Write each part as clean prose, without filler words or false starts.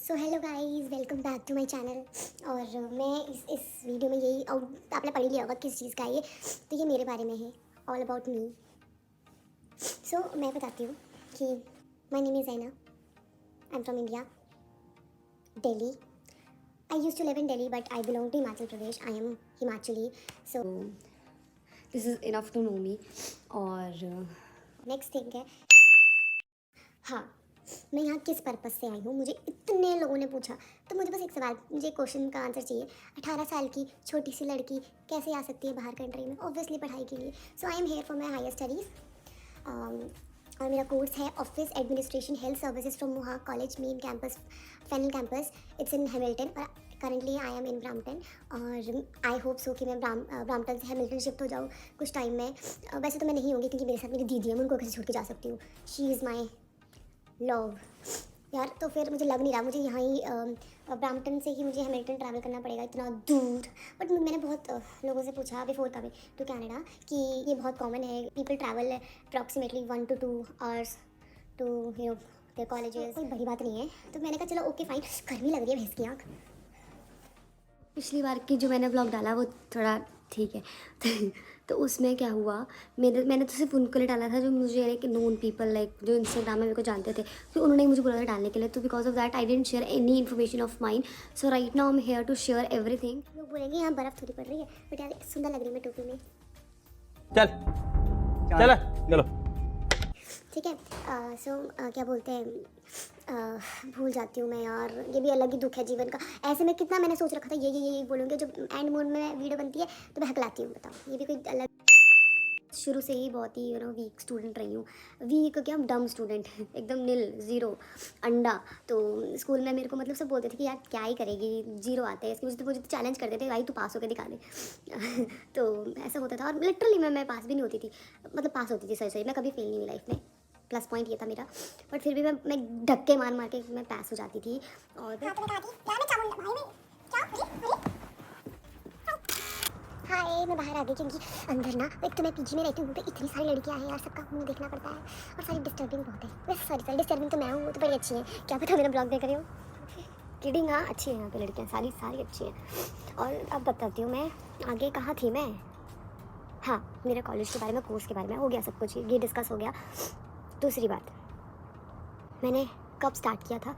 So hello guys, welcome back to my channel. और मैं इस वीडियो में यही, और आपने पढ़ लिया होगा किस चीज़ का है ये। तो ये मेरे बारे में है, ऑल अबाउट मी। सो मैं बताती हूँ कि my name is Anna, I am from India, Delhi. I used to live in Delhi but I belong to Himachal Pradesh. I am Himachali. So this is enough to know me. और नेक्स्ट थिंग है, हाँ, मैं यहाँ किस पर्पज़ से आई हूँ, मुझे इतने लोगों ने पूछा। तो मुझे बस एक सवाल, मुझे क्वेश्चन का आंसर चाहिए। 18 साल की छोटी सी लड़की कैसे आ सकती है बाहर कंट्री में? ऑब्वियसली पढ़ाई के लिए। So I am here for my higher studies. और मेरा कोर्स है office administration health services from Mohawk college main campus, Fennell campus. It's in Hamilton. और currently I am in Brampton. और आई होप सो कि मैं Brampton से Hamilton shift हो जाऊँ कुछ टाइम में। वैसे तो मैं नहीं होंगी क्योंकि मेरे साथ मेरी दीदी है, मैं उनको कैसे छोड़ के जा सकती हूँ। शी इज़ माई लव यार। तो फिर मुझे लग नहीं रहा, मुझे यहाँ ही ब्रैम्पटन से ही मुझे हैमिल्टन ट्रैवल करना पड़ेगा इतना दूर। बट मैंने बहुत लोगों से पूछा बिफोर कमिंग टू कनाडा कि ये बहुत कॉमन है, people travel approximately 1 to 2 hours to their colleges. कोई बड़ी बात नहीं है। तो मैंने कहा चलो ओके फाइन, गर्मी लग रही है भैंस की आँख। पिछली बार की जो मैंने ब्लॉग डाला वो थोड़ा ठीक है। तो उसमें क्या हुआ, मैंने तो सिर्फ उनको लिए डाला था जो मुझे लाइक नोन पीपल, लाइक जो इंस्टाग्राम में मेरे को जानते थे। तो उन्होंने ही मुझे बोला था डालने के लिए। तो because of that I didn't share any information of mine. So right now I am here to share everything. लोग बोलेंगे यहाँ बर्फ़ थोड़ी पड़ रही है, बट यार सुंदर लग रही है मैं टोपी में। चल चल चलो। ठीक है। सो क्या बोलते हैं, भूल जाती हूँ मैं यार, ये भी अलग ही दुख है जीवन का। ऐसे में कितना मैंने सोच रखा था, ये बोलूँगी जब एंड मोड में वीडियो बनती है तो मैं हकलाती हूँ। बताओ, ये भी कोई अलग। शुरू से ही बहुत ही वीक स्टूडेंट रही हूँ। वीक क्या, डम स्टूडेंट एकदम नील, ज़ीरो, अंडा। तो स्कूल में मेरे को मतलब सब बोलते थे कि यार क्या ही करेगी, जीरो आते हैं इसके। मुझे तो चैलेंज करते थे, भाई तू पास होकर दिखा दे। तो ऐसा होता था। और लिटरली मैं पास भी नहीं होती थी, मतलब पास होती थी, सही मैं कभी फेल नहीं हुई लाइफ में। प्लस पॉइंट ये था मेरा। बट फिर भी मैं धक्के मार मार के मैं पास हो जाती थी। और हाय, मैं बाहर आ गई क्योंकि अंदर ना, एक तो मैं पीजी में रहती हूँ तो इतनी सारी लड़कियाँ हैं यार, सबका मुंह देखना पड़ता है और सारी डिस्टर्बिंग बहुत है। वैसे सॉरी डिस्टर्बिंग तो मैं हूँ, वो तो बड़ी अच्छी है। क्या पता मेरा ब्लॉग देख रही हो। किडिंग, हाँ अच्छी है यहाँ पे लड़कियाँ, सारी अच्छी हैं। और अब बताती हूँ मैं आगे कहाँ थी मैं। हाँ, मेरे कॉलेज के बारे में, कोर्स के बारे में हो गया सब कुछ, ये डिस्कस हो गया। दूसरी बात, मैंने कब स्टार्ट किया था,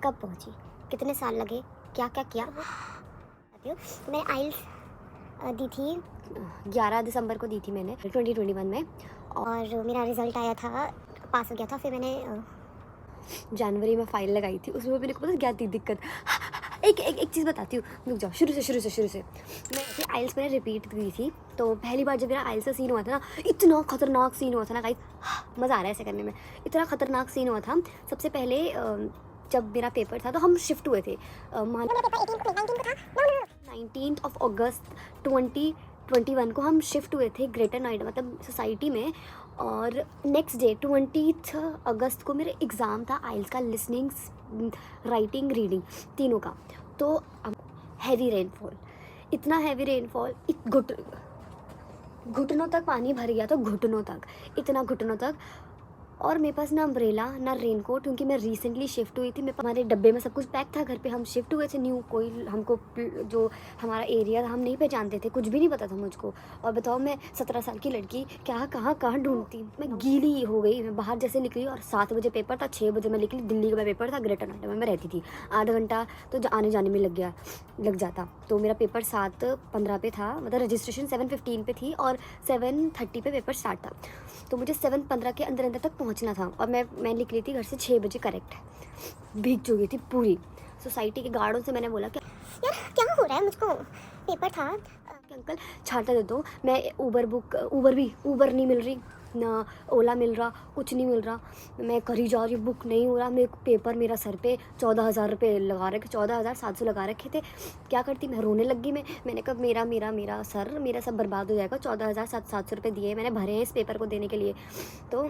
कब पहुँची, कितने साल लगे, क्या क्या किया। तो मैंने आइल्स दी थी 11 दिसंबर को दी थी मैंने 2021 में। और मेरा रिज़ल्ट आया था, पास हो गया था। फिर मैंने जनवरी में फ़ाइल लगाई थी। उसमें मेरे को पता क्या थी दिक्कत। एक चीज़ बताती हूँ, रुक जाओ। शुरू से मैं आइल्स मैंने रिपीट की थी। तो पहली बार जब मेरा आइल्स का सीन हुआ था ना, इतना खतरनाक सीन हुआ था ना गाइस, मज़ा आ रहा है ऐसे करने में। इतना खतरनाक सीन हुआ था। सबसे पहले जब मेरा पेपर था तो हम शिफ्ट हुए थे 19 अगस्त 2021 को हम शिफ्ट हुए थे ग्रेटर नोएडा, मतलब सोसाइटी में। और नेक्स्ट डे 20 अगस्त को मेरा एग्ज़ाम था आइल्स का, लिसनिंग, राइटिंग, रीडिंग, तीनों का। तो हैवी रेनफॉल, इतना हैवी रेनफॉल, घुटनों तक पानी भर गया, तो घुटनों तक, इतना घुटनों तक। और मेरे पास ना अम्ब्रेला ना रेनकोट, क्योंकि मैं रिसेंटली शिफ्ट हुई थी। हमारे डब्बे में सब कुछ पैक था घर पे, हम शिफ्ट हुए थे न्यू। कोई हमको जो हमारा एरिया था हम नहीं पहचानते थे, कुछ भी नहीं पता था मुझको। और बताओ, मैं 17 साल की लड़की क्या कहाँ ढूंढती। मैं गीली हो गई, मैं बाहर जैसे निकली। और 7 बजे पेपर था, 6 बजे मैं निकली। दिल्ली का पेपर था, ग्रेटर नोएडा में मैं रहती थी। आधा घंटा तो आने जाने में लग जाता। तो मेरा पेपर 7:15 पे था, मतलब रजिस्ट्रेशन 7:15 पे थी और 7:30 पे पेपर स्टार्ट था। तो मुझे 7:15 के अंदर तक पहुंचना था। और मैं निकली थी घर से 6 बजे करेक्ट। भीग चुकी थी पूरी। सोसाइटी के गार्डों से मैंने बोला कि यार क्या हो रहा है, मुझको पेपर था। अंकल छाता दे दो। मैं ऊबर नहीं मिल रही, ना ओला मिल रहा, कुछ नहीं मिल रहा। मैं करी जा रही, बुक नहीं हो रहा। मेरे पेपर मेरा सर पे 14,000 रुपये लगा रखे, 14,700 लगा रखे थे। क्या करती, मैं रोने लग गई। मैंने कहा मेरा सब बर्बाद हो जाएगा। 14,700 रुपये दिए मैंने, भरे हैं इस पेपर को देने के लिए। तो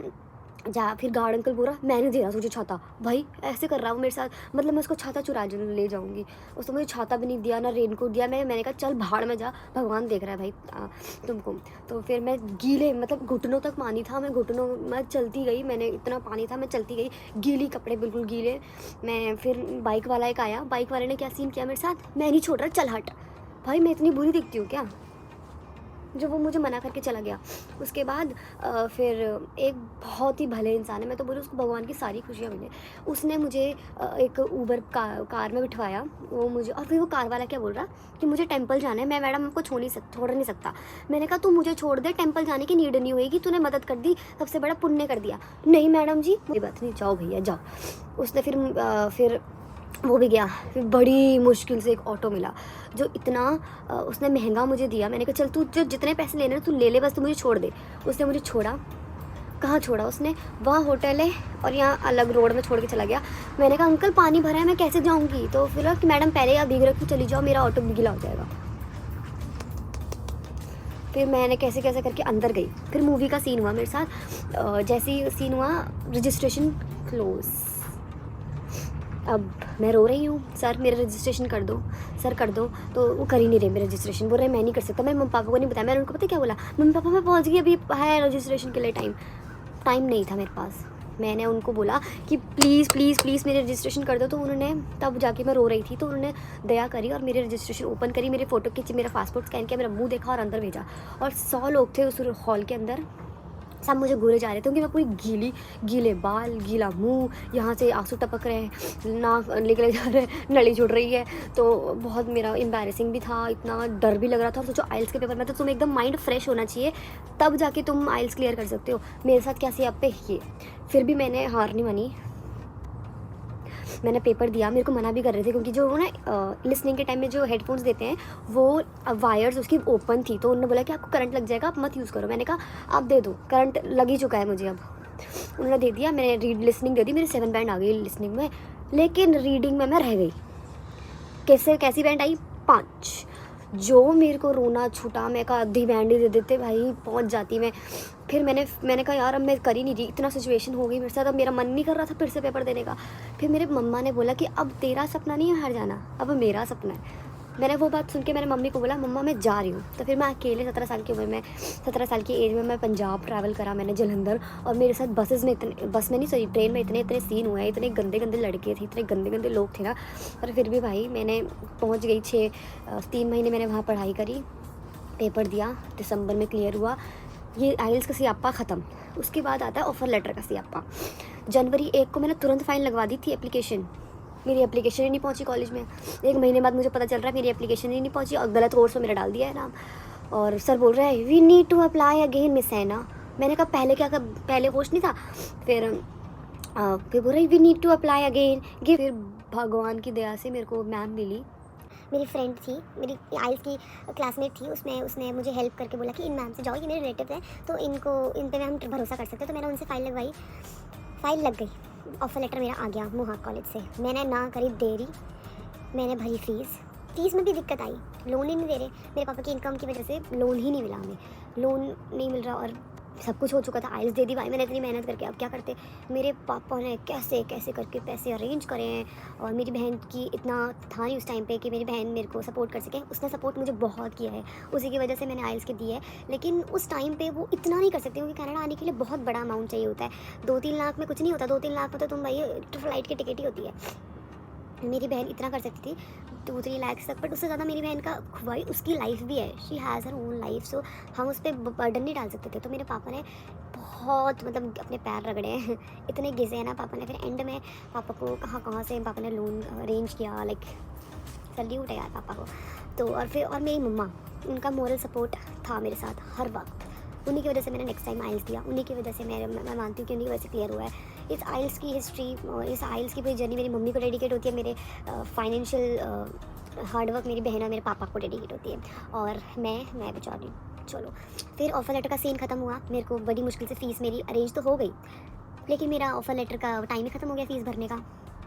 जा फिर गार्ड अंकल बोला मैं नहीं दे रहा तुझे छाता। भाई ऐसे कर रहा है वो मेरे साथ, मतलब मैं उसको छाता चुरा ले जाऊँगी। उसने मुझे छाता भी नहीं दिया, ना रेनकोट दिया। मैंने कहा चल भाड़ में जा, भगवान देख रहा है भाई तुमको। तो फिर मैं गीले मतलब घुटनों तक पानी था, मैं चलती गई, मैंने इतना पानी था मैं चलती गई, गीली कपड़े बिल्कुल गीले। मैं फिर बाइक वाला एक आया, बाइक वाले ने क्या सीन किया मेरे साथ, मैं नहीं छोड़ रहा चल हट। भाई मैं इतनी बुरी दिखती हूँ क्या, जो वो मुझे मना करके चला गया। उसके बाद फिर एक बहुत ही भले इंसान है, मैं तो बोलूँ उसको भगवान की सारी खुशियाँ मिले। उसने मुझे एक ऊबर कार में बिठवाया वो मुझे, और फिर वो कार वाला क्या बोल रहा कि मुझे टेंपल जाना है, मैं मैडम आपको छोड़ नहीं सकता। मैंने कहा तू मुझे छोड़ दे, टेंपल जाने की नीड नहीं होएगी, तूने मदद कर दी, सबसे बड़ा पुण्य कर दिया। नहीं मैडम जी कोई बात नहीं, जाओ भैया जाओ। उसने फिर वो भी गया। फिर बड़ी मुश्किल से एक ऑटो मिला जो इतना उसने महंगा मुझे दिया। मैंने कहा चल तू जो जितने पैसे लेने तू ले ले, बस तू मुझे छोड़ दे। उसने मुझे छोड़ा, कहाँ छोड़ा उसने, वहाँ होटल है और यहाँ अलग रोड में छोड़ के चला गया। मैंने कहा अंकल पानी भरा है मैं कैसे जाऊँगी, तो फिर कि मैडम पहले आप भीग रखी चली जाओ, मेरा ऑटो गीला हो जाएगा। फिर मैंने कैसे कैसे करके अंदर गई। फिर मूवी का सीन हुआ मेरे साथ, जैसे ही सीन हुआ रजिस्ट्रेशन क्लोज। अब मैं रो रही हूँ, सर मेरा रजिस्ट्रेशन कर दो, सर कर दो। तो वो कर ही नहीं रहे मेरा रजिस्ट्रेशन, बोल रहे मैं नहीं कर सकता। मैं मम्मी पापा को नहीं बताया, मैंने उनको पता क्या बोला, मम्मी पापा मैं पहुँच गई, अभी है रजिस्ट्रेशन के लिए टाइम नहीं था मेरे पास। मैंने उनको बोला कि प्लीज़ प्लीज़ प्लीज़ मेरे रजिस्ट्रेशन कर दो। तो उन्होंने, तब जाके मैं रो रही थी, तो उन्होंने दया करी और मेरे रजिस्ट्रेशन ओपन करी, मेरे फ़ोटो खींची, मेरा पासपोर्ट स्कैन किया, मेरा मुंह देखा और अंदर भेजा। और 100 लोग थे उस हॉल के अंदर, सब मुझे घूरे जा रहे थे क्योंकि मैं पूरी गीले बाल, गीला मुंह, यहाँ से आंसू टपक रहे हैं, नाक निकले जा रहे हैं, नली छूट रही है। तो बहुत मेरा एम्बैरेसिंग भी था, इतना डर भी लग रहा था। और सोचो आइल्स के पेपर में तो तुम्हें एकदम माइंड फ्रेश होना चाहिए, तब जाके तुम आइल्स क्लियर कर सकते हो। मेरे साथ क्या सियाप पे ये, फिर भी मैंने हार नहीं मानी, मैंने पेपर दिया। मेरे को मना भी कर रहे थे क्योंकि जो ना लिसनिंग के टाइम में जो हेडफोन्स देते हैं वो वायर्स उसकी ओपन थी, तो उन्होंने बोला कि आपको करंट लग जाएगा, आप मत यूज़ करो। मैंने कहा आप दे दो, करंट लग ही चुका है मुझे अब। उन्होंने दे दिया, मैंने लिसनिंग दे दी, मेरी 7 बैंड आ गई लिसनिंग में, लेकिन रीडिंग में मैं रह गई। कैसी बैंड आई, 5। जो मेरे को रोना छूटा, मैं कहा आधी बैंड ही दे देते भाई, पहुंच जाती मैं। फिर मैंने कहा यार अब मैं कर ही नहीं रही, इतना सिचुएशन हो गई मेरे साथ, अब मेरा मन नहीं कर रहा था फिर से पेपर देने का। फिर मेरे मम्मा ने बोला कि अब तेरा सपना नहीं है हार जाना, अब मेरा सपना है। मैंने वो बात सुन के मैंने मम्मी को बोला मम्मा मैं जा रही हूँ। तो फिर मैं अकेले 17 साल की उम्र में, 17 साल की एज में मैं पंजाब ट्रैवल करा मैंने, जलंधर। और मेरे साथ बस में नहीं सॉरी ट्रेन में इतने सीन हुए, इतने गंदे लड़के थे, इतने गंदे लोग थे ना। पर फिर भी भाई मैंने पहुँच गई। 3 महीने मैंने वहाँ पढ़ाई करी, पेपर दिया, दिसंबर में क्लियर हुआ। ये आइल्स का सियापा ख़त्म। उसके बाद आता है ऑफ़र लेटर का सियापा। जनवरी 1 को मैंने तुरंत फ़ाइल लगवा दी थी एप्लीकेशन, मेरी एप्लीकेशन ही नहीं पहुंची कॉलेज में। 1 महीने बाद मुझे पता चल रहा है मेरी एप्लीकेशन ही नहीं पहुंची और गलत कोर्स में मेरा डाल दिया है नाम। और सर बोल रहा है we need to apply again miss हैना। मैंने कहा पहले पोस्ट नहीं था। फिर बोल रही we need to apply again. फिर भगवान की दया से मेरे को मैम मिली, मेरी फ्रेंड थी, मेरी आइल्स की क्लासमेट थी, उसने मुझे हेल्प करके बोला कि इन मैम से जाओ, ये मेरे रिलेटिव हैं तो इन पे हम भरोसा कर सकते हैं। तो मैंने उनसे फ़ाइल लगवाई, फ़ाइल लग गई, ऑफ़र लेटर मेरा आ गया मोहाक कॉलेज से। मैंने ना करी देरी, मैंने भरी फ़ीस में भी दिक्कत आई, लोन ही नहीं दे रहे मेरे पापा की इनकम की वजह से, लोन ही नहीं मिला हमें, लोन नहीं मिल रहा और सब कुछ हो चुका था। आइल्स दे दी भाई मैंने इतनी मेहनत करके, अब क्या करते। मेरे पापा ने कैसे करके पैसे अरेंज करे हैं। और मेरी बहन की इतना था नहीं उस टाइम पे कि मेरी बहन मेरे को सपोर्ट कर सके, उसने सपोर्ट मुझे बहुत किया है, उसी की वजह से मैंने आइल्स के दी है। लेकिन उस टाइम पे वो इतना नहीं कर सकते क्योंकि कनाडा आने के लिए बहुत बड़ा अमाउंट चाहिए होता है। 2-3 लाख में कुछ नहीं होता, 2-3 लाख में तो तुम भाई फ्लाइट की टिकट ही होती है। मेरी बहन इतना कर सकती थी 2-3 लाख तक, बट उससे ज़्यादा मेरी बहन का भाई उसकी लाइफ भी है, she has her own life, so हम उस पर बर्डन नहीं डाल सकते थे। तो मेरे पापा ने बहुत मतलब अपने पैर रगड़े हैं इतने घिसे हैं ना पापा ने। फिर एंड में पापा को कहाँ से पापा ने लोन अरेंज किया, लाइक सल्यूट है यार पापा को। तो और मेरी मम्मा, उनका मोरल सपोर्ट था मेरे साथ हर वक्त, उन्हीं की वजह से मैंने नेक्स्ट टाइम आइल्स दिया, उन्हीं की वजह से मैं मानती हूँ कि उन्हीं की वजह से क्लियर हुआ है। इस आइल्स की हिस्ट्री और इस आइल्स की पूरी जर्नी मेरी मम्मी को डेडिकेट होती है, मेरे फाइनेंशियल हार्डवर्क मेरी बहन और मेरे पापा को डेडिकेट होती है, और मैं बेचारी। चलो फिर ऑफ़र लेटर का सीन ख़त्म हुआ, मेरे को बड़ी मुश्किल से फ़ीस मेरी अरेंज तो हो गई, लेकिन मेरा ऑफ़र लेटर का टाइम ही ख़त्म हो गया फ़ीस भरने का।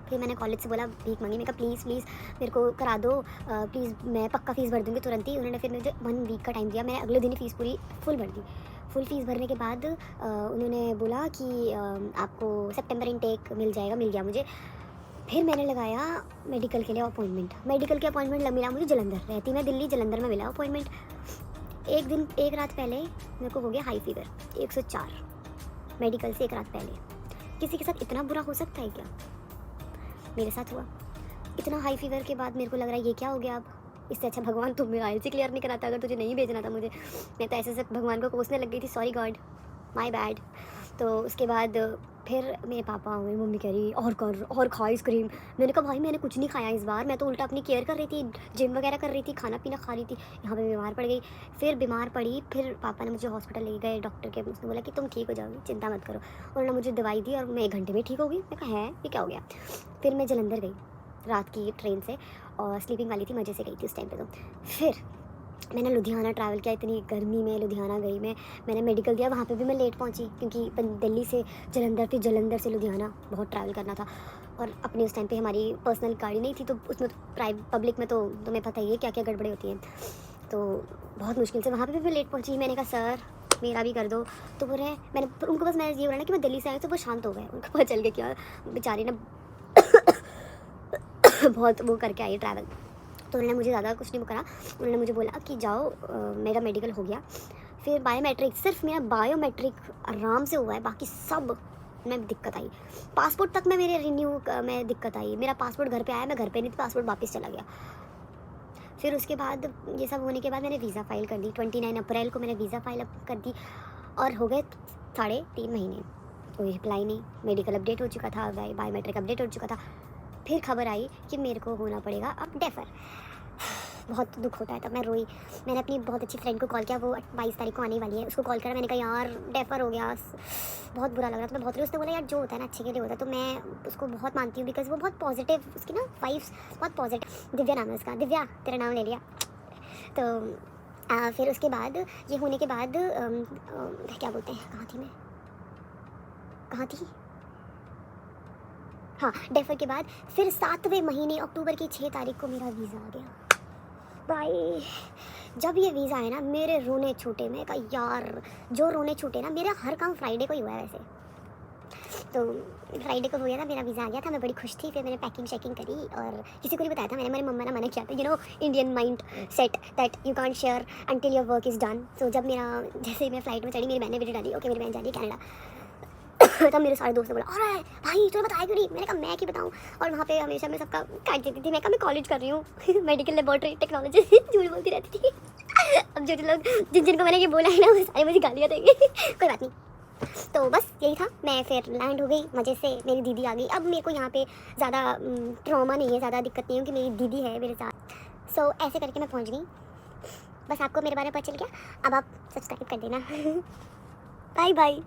फिर मैंने कॉलेज से बोला, भीख मांगी, मैं कहा प्लीज़ मेरे को करा दो, प्लीज़ मैं पक्का फ़ीस भर दूँगी तुरंत ही। उन्होंने फिर मुझे 1 वीक का टाइम दिया, मैंने अगले दिन ही फ़ीस पूरी फुल भर दी। फुल फीस भरने के बाद उन्होंने बोला कि आपको सितंबर इनटेक मिल जाएगा, मिल गया मुझे। फिर मैंने लगाया मेडिकल के लिए अपॉइंटमेंट। मेडिकल के अपॉइंटमेंट मिला मुझे जलंधर, रहती मैं दिल्ली, जलंधर में मिला अपॉइंटमेंट। एक रात पहले मेरे को हो गया हाई फीवर 104, मेडिकल से एक रात पहले। किसी के साथ इतना बुरा हो सकता है क्या? मेरे साथ हुआ। इतना हाई फीवर के बाद मेरे को लग रहा है ये क्या हो गया अब, इससे अच्छा भगवान तुम मेरा IELTS क्लियर नहीं कराता अगर तुझे नहीं भेजना था मुझे। मैं तो ऐसे भगवान को कोसने लग गई थी, सॉरी गॉड, माय बैड। तो उसके बाद फिर मेरे पापा, मेरी मम्मी कह रही और खा आइसक्रीम। मैंने कहा भाई मैंने कुछ नहीं खाया इस बार, मैं तो उल्टा अपनी केयर कर रही थी, जिम वगैरह कर रही थी, खाना पीना खा रही थी। यहाँ पे बीमार पड़ गई। फिर बीमार पड़ी, फिर पापा ने मुझे हॉस्पिटल ले गए, डॉक्टर के उसने बोला कि तुम ठीक हो जाओगी, चिंता मत करो। उन्होंने मुझे दवाई दी और मैं 1 घंटे में ठीक हो गई। मैं कहा है ये क्या हो गया। फिर मैं जलंधर गई रात की ट्रेन से, और स्लीपिंग वाली थी, मज़े से गई थी उस टाइम पे। तो फिर मैंने लुधियाना ट्रैवल किया, इतनी गर्मी में लुधियाना गई मैंने मेडिकल दिया। वहाँ पे भी मैं लेट पहुँची क्योंकि दिल्ली से जलंधर थी, जलंधर से लुधियाना बहुत ट्रैवल करना था। और अपनी उस टाइम पे हमारी पर्सनल गाड़ी नहीं थी, तो उसमें तो पब्लिक में तो तुम्हें पता ही है क्या क्या गड़बड़ी होती है। तो बहुत मुश्किल से वहाँ पे भी मैं लेट पहुँची। मैंने कहा सर मेरा भी कर दो, तो बोल रहे मैंने उनको बस मैं ये बोला ना कि मैं दिल्ली से आई, तो वो शांत हो गए। उनको पता चल गया क्या बेचारी ना बहुत वो करके आई ट्रैवल। तो उन्होंने मुझे ज़्यादा कुछ नहीं करा, उन्होंने मुझे बोला कि जाओ मेरा मेडिकल हो गया। फिर बायोमेट्रिक, सिर्फ मेरा बायोमेट्रिक आराम से हुआ है, बाकी सब में दिक्कत आई। पासपोर्ट तक में मेरे रिन्यू में दिक्कत आई। मेरा पासपोर्ट घर पे आया, मैं घर पे नहीं थी, पासपोर्ट वापस चला गया। फिर उसके बाद ये सब होने के बाद मैंने वीज़ा फ़ाइल कर दी। 29 अप्रैल को मैंने वीज़ा फ़ाइल कर दी और हो गए 3.5 महीने, कोई रिप्लाई नहीं। मेडिकल अपडेट हो चुका था, बायोमेट्रिक अपडेट हो चुका था। फिर खबर आई कि मेरे को होना पड़ेगा अब डेफर। बहुत दुख होता है, तब मैं रोई। मैंने अपनी बहुत अच्छी फ्रेंड को कॉल किया, वो 22 तारीख को आने वाली है, उसको कॉल करा। मैंने कहा यार डेफर हो गया, बहुत बुरा लग रहा था, मैं बहुत रोई। उसने बोला यार जो होता है ना अच्छे के लिए होता है। तो मैं उसको बहुत मानती हूँ बिकॉज़ वो बहुत पॉजिटिव, उसकी ना वाइब्स बहुत पॉजिटिव। दिव्या नाम है उसका। दिव्या तेरा नाम ले लिया। तो फिर उसके बाद ये होने के बाद क्या बोलते हैं, कहाँ थी हाँ, डेफर के बाद फिर 7वें महीने अक्टूबर की 6 तारीख को मेरा वीज़ा आ गया। भाई जब ये वीज़ा आया ना मेरे रोने छूटे। मैं कहा यार जो रोने छूटे ना, मेरा हर काम फ्राइडे को ही हुआ है वैसे। तो फ्राइडे को हो गया था, मेरा वीज़ा आ गया था, मैं बड़ी खुश थी। फिर मैंने पैकिंग शैकिंग करी और किसी को नहीं बताया था। मैंने, मेरी मम्मा ने मना किया था, you know Indian mindset that you can't share until your work is done. So जब मेरा जैसे ही मैं फ्लाइट में चढ़ी, मेरी बहन ने वीडियो डाली, ओके मेरी बहन जा रही है कनाडा। तब मेरे सारे दोस्तों ने बोला अरे भाई तुमने बताया क्यों नहीं। मैंने कहा मैं क्या बताऊँ। और वहाँ पे हमेशा मैं सबका काट देती थी। मैं कहा मैं कॉलेज कर रही हूँ मेडिकल लेबोरेटरी टेक्नोलॉजी झूठ बोलती रहती थी। अब जो लोग जिनको मैंने ये बोला है ना वो सारे मुझे गालियाँ देंगे कोई बात नहीं। तो बस यही था। मैं फिर लैंड हो गई मज़े से, मेरी दीदी आ गई। अब मेरे को यहाँ पे ज़्यादा ट्रॉमा नहीं है, ज़्यादा दिक्कत नहीं है कि मेरी दीदी है मेरे साथ। सो ऐसे करके मैं पहुँच गई। बस आपको मेरे बारे में पता चल गया, अब आप सब्सक्राइब कर देना। Bye bye.